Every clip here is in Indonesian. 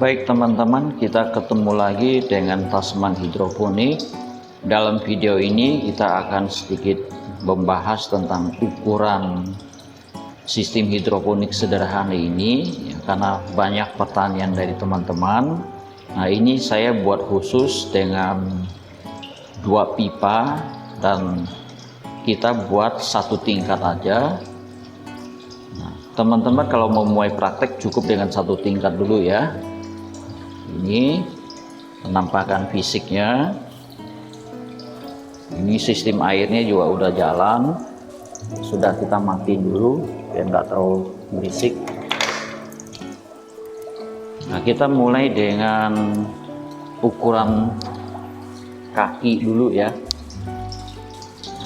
Baik teman-teman, kita ketemu lagi dengan Tasman Hidroponik. Dalam video ini kita akan sedikit membahas tentang ukuran sistem hidroponik sederhana ini ya, karena banyak pertanyaan dari teman-teman. Nah, ini saya buat khusus dengan 2 pipa dan kita buat 1 tingkat aja. Nah, teman-teman kalau mau mulai praktek cukup dengan 1 tingkat dulu ya. Ini penampakan fisiknya. Ini sistem airnya juga udah jalan. Sudah kita matiin dulu biar nggak terlalu berisik. Nah, kita mulai dengan ukuran kaki dulu ya.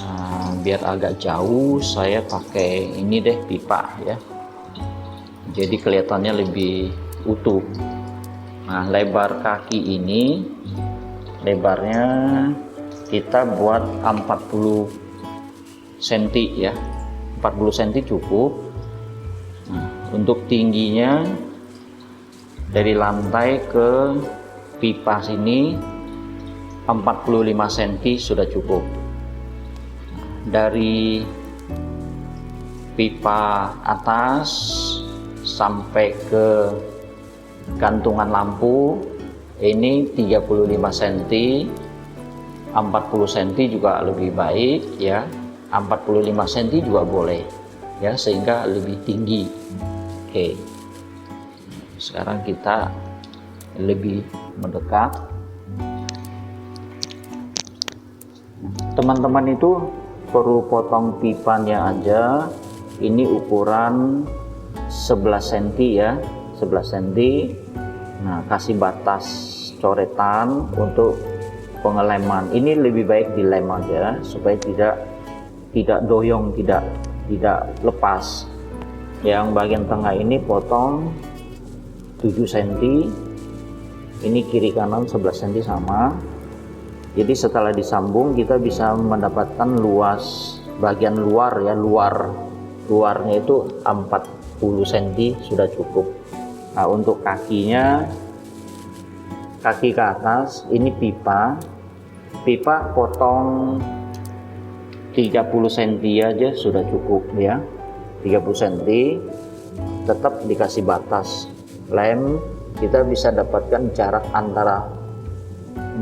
Nah, biar agak jauh saya pakai ini deh, pipa ya. Jadi kelihatannya lebih utuh. Nah, lebar kaki ini lebarnya kita buat 40 cm ya, 40 cm cukup. Nah, untuk tingginya dari lantai ke pipa sini 45 cm sudah cukup. Dari pipa atas sampai ke gantungan lampu ini 35 cm, 40 cm juga lebih baik ya, 45 cm juga boleh ya, sehingga lebih tinggi. Oke, sekarang kita lebih mendekat. Teman-teman itu perlu potong pipanya aja, ini ukuran 11 cm ya, 11 cm. Nah, kasih batas coretan untuk pengeleman. Ini lebih baik dilem aja supaya tidak doyong, tidak lepas. Yang bagian tengah ini potong 7 cm. Ini kiri kanan 11 cm sama. Jadi setelah disambung kita bisa mendapatkan luas bagian luar ya, luarnya itu 40 cm sudah cukup. Nah, untuk kakinya, kaki ke atas ini pipa potong 30 cm aja sudah cukup ya, 30 cm. Tetap dikasih batas lem, kita bisa dapatkan jarak antara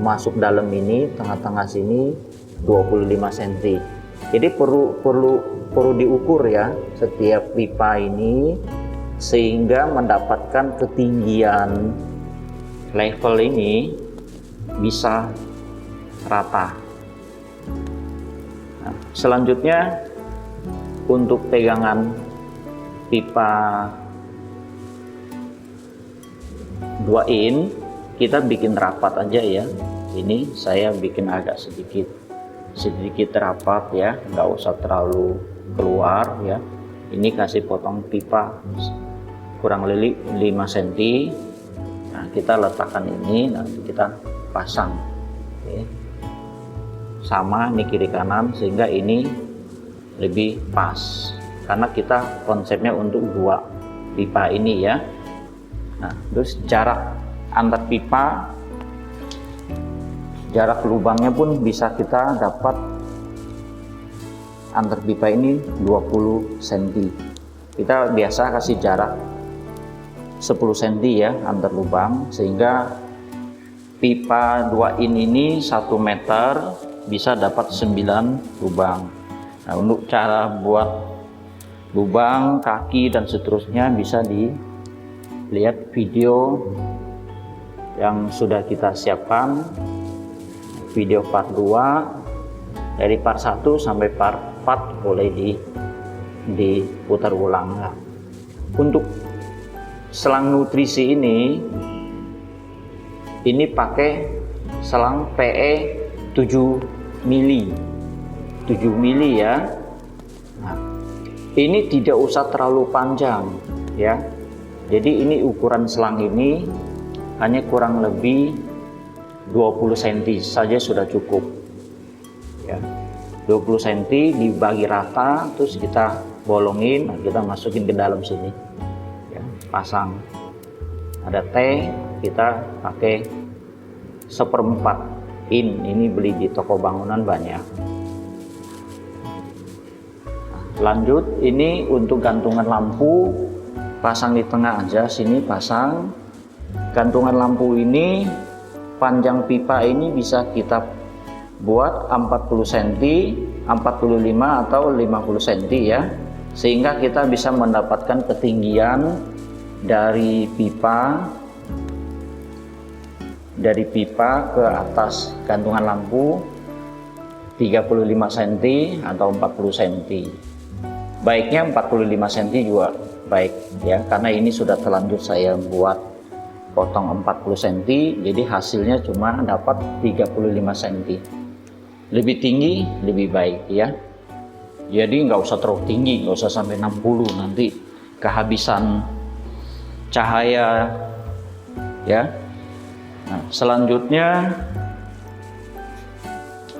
masuk dalam ini, tengah-tengah sini 25 cm. Jadi perlu diukur ya setiap pipa ini, sehingga mendapatkan ketinggian level ini bisa rata. Nah, selanjutnya untuk pegangan pipa 2 in kita bikin rapat aja ya. Ini saya bikin agak sedikit rapat ya, nggak usah terlalu keluar ya. Ini kasih potong pipa kurang lebih 5 cm. Nah, kita letakkan ini, nanti kita pasang. Oke. Sama ini kiri kanan sehingga ini lebih pas. Karena kita konsepnya untuk 2 pipa ini ya. Nah, terus jarak antar pipa, jarak lubangnya pun bisa kita dapat antar pipa ini 20 cm. Kita biasa kasih jarak 10 cm ya antar lubang, sehingga pipa 2 in ini 1 meter bisa dapat 9 lubang. Nah, untuk cara buat lubang, kaki dan seterusnya bisa dilihat video yang sudah kita siapkan, video part 2. Dari part 1 sampai part 4 boleh diputar ulang. Nah, untuk selang nutrisi ini pakai selang PE 7 mili ya. Nah, ini tidak usah terlalu panjang ya. Jadi ini ukuran selang ini hanya kurang lebih 20 cm saja sudah cukup ya. 20 cm dibagi rata, terus kita bolongin, kita masukin ke dalam sini ya, pasang. Ada teh, kita pakai 1/4 in, ini beli di toko bangunan banyak. Lanjut, ini untuk gantungan lampu, pasang di tengah aja, sini pasang. Gantungan lampu ini, panjang pipa ini bisa kita buat 40 cm, 45 atau 50 cm ya, sehingga kita bisa mendapatkan ketinggian dari pipa ke atas gantungan lampu 35 cm atau 40 cm. Baiknya 45 cm juga baik ya, karena ini sudah terlanjur saya buat potong 40 cm, jadi hasilnya cuma dapat 35 cm. Lebih tinggi lebih baik ya, jadi nggak usah terlalu tinggi, nggak usah sampai 60, nanti kehabisan cahaya ya. Nah, selanjutnya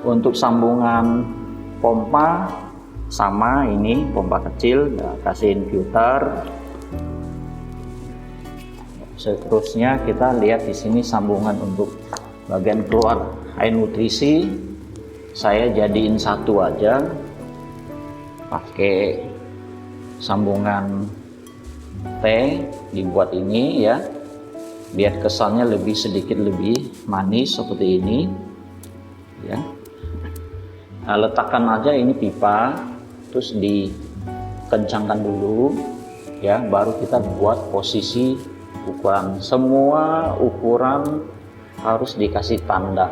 untuk sambungan pompa sama, ini pompa kecil, nah, kasih infuter. Seterusnya kita lihat di sini sambungan untuk bagian keluar air nutrisi, saya jadiin satu aja, pakai sambungan T, dibuat ini ya, biar kesannya sedikit lebih manis seperti ini ya. Nah, letakkan aja ini pipa, terus dikencangkan dulu ya, baru kita buat posisi ukuran. Semua ukuran harus dikasih tanda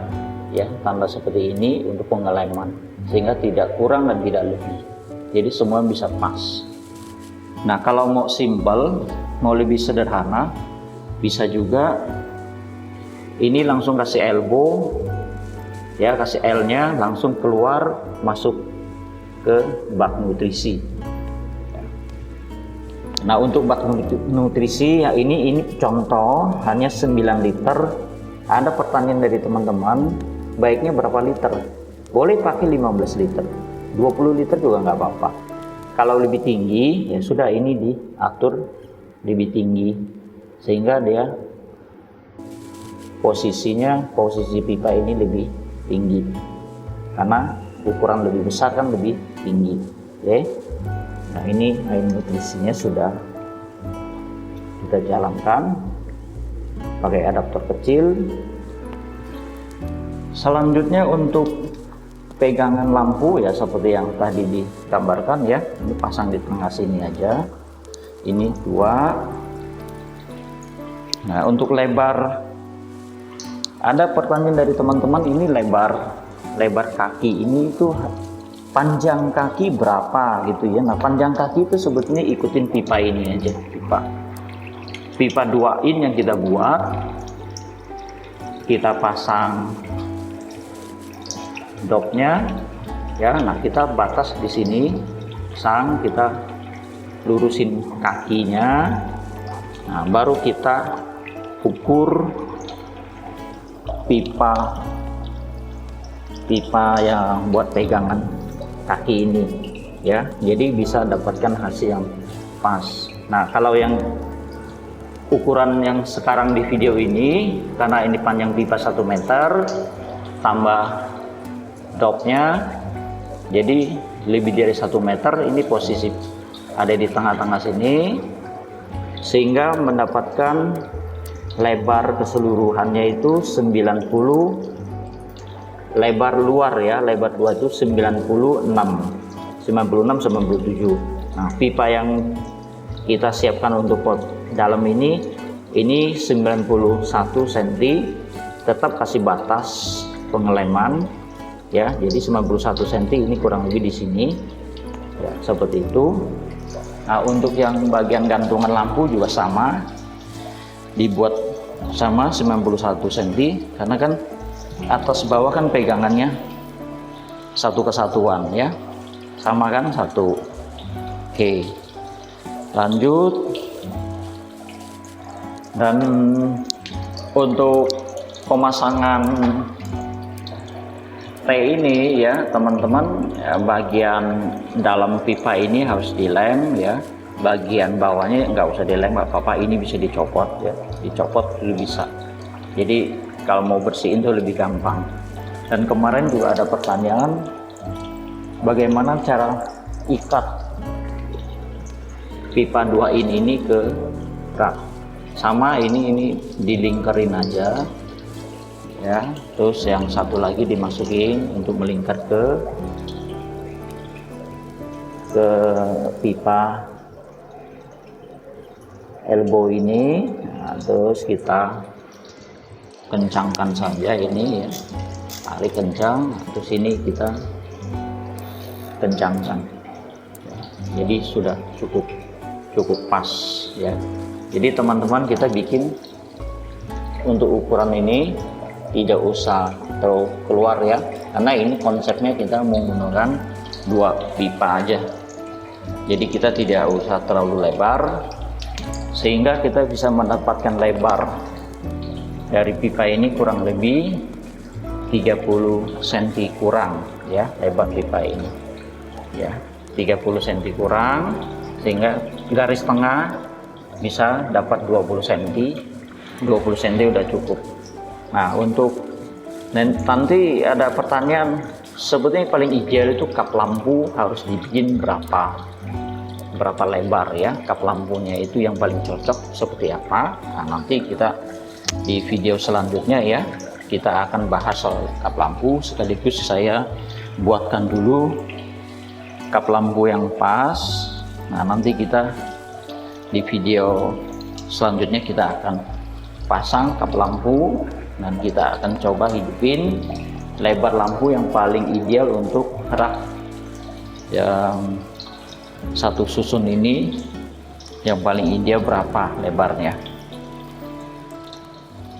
ya, tanda seperti ini untuk pengeleman, sehingga tidak kurang dan tidak lebih, jadi semua bisa pas. Nah, kalau mau simple, mau lebih sederhana, bisa juga ini langsung kasih elbow ya, kasih L nya langsung keluar masuk ke bak nutrisi. Nah, untuk bak nutrisi ya, ini contoh hanya 9 liter. Ada pertanyaan dari teman-teman, baiknya berapa liter? Boleh pakai 15 liter, 20 liter juga nggak apa-apa. Kalau lebih tinggi ya sudah, ini diatur lebih tinggi sehingga dia posisi pipa ini lebih tinggi, karena ukuran lebih besar kan lebih tinggi. Oke. Nah, ini air nutrisinya sudah kita jalankan pakai adaptor kecil. Selanjutnya untuk pegangan lampu ya, seperti yang tadi digambarkan ya, ini pasang di tengah sini aja, ini 2. Nah, untuk lebar, ada pertanyaan dari teman-teman, ini lebar kaki ini itu panjang kaki berapa gitu ya. Nah, panjang kaki itu sebetulnya ikutin pipa ini aja, pipa 2 in yang kita buat, kita pasang dopnya ya. Nah, kita batas di sini, kita lurusin kakinya. Nah, baru kita ukur pipa yang buat pegangan kaki ini ya, jadi bisa dapatkan hasil yang pas. Nah, kalau yang ukuran yang sekarang di video ini, karena ini panjang pipa 1 meter tambah dopnya, jadi lebih dari 1 meter. Ini posisi ada di tengah-tengah sini, sehingga mendapatkan lebar keseluruhannya itu 90, lebar luar ya, lebar luar itu 96, 97. Nah, pipa yang kita siapkan untuk pot dalam ini 91 cm, tetap kasih batas pengeleman ya, jadi 91 cm, ini kurang lebih di sini ya, seperti itu. Nah, untuk yang bagian gantungan lampu juga sama, dibuat sama 91 cm, karena kan atas bawah kan pegangannya satu kesatuan ya, sama kan, satu. Oke, lanjut. Dan untuk pemasangan T ini ya teman-teman, ya, bagian dalam pipa ini harus dilem ya, bagian bawahnya nggak usah dilem, nggak apa-apa, ini bisa dicopot ya, dicopot juga bisa. Jadi kalau mau bersihin tuh lebih gampang. Dan kemarin juga ada pertanyaan bagaimana cara ikat pipa 2 in ini ke rak. Sama ini dilingkarin aja ya, terus yang satu lagi dimasukin untuk melingkar ke pipa elbow ini. Nah, terus kita kencangkan saja ini ya, tarik kencang, terus ini kita kencangkan. Jadi sudah cukup pas ya. Jadi teman-teman, kita bikin untuk ukuran ini tidak usah terlalu keluar ya, karena ini konsepnya kita menggunakan 2 pipa aja. Jadi kita tidak usah terlalu lebar, sehingga kita bisa mendapatkan lebar dari pipa ini kurang lebih 30 cm kurang ya, lebar pipa ini ya, 30 cm kurang, sehingga garis tengah bisa dapat 20 cm. 20 cm udah cukup. Nah, untuk nanti ada pertanyaan, sebetulnya paling ideal itu kap lampu harus dibikin berapa lebar ya, kap lampunya itu yang paling cocok seperti apa. Nah, nanti kita di video selanjutnya ya, kita akan bahas soal kap lampu, sekaligus saya buatkan dulu kap lampu yang pas. Nah, nanti kita di video selanjutnya kita akan pasang kap lampu dan kita akan coba hidupin lebar lampu yang paling ideal untuk rak yang satu susun ini, yang paling ideal berapa lebarnya.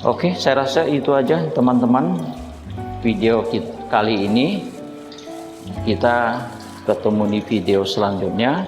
Oke, saya rasa itu aja teman-teman video kali ini. Kita ketemu di video selanjutnya.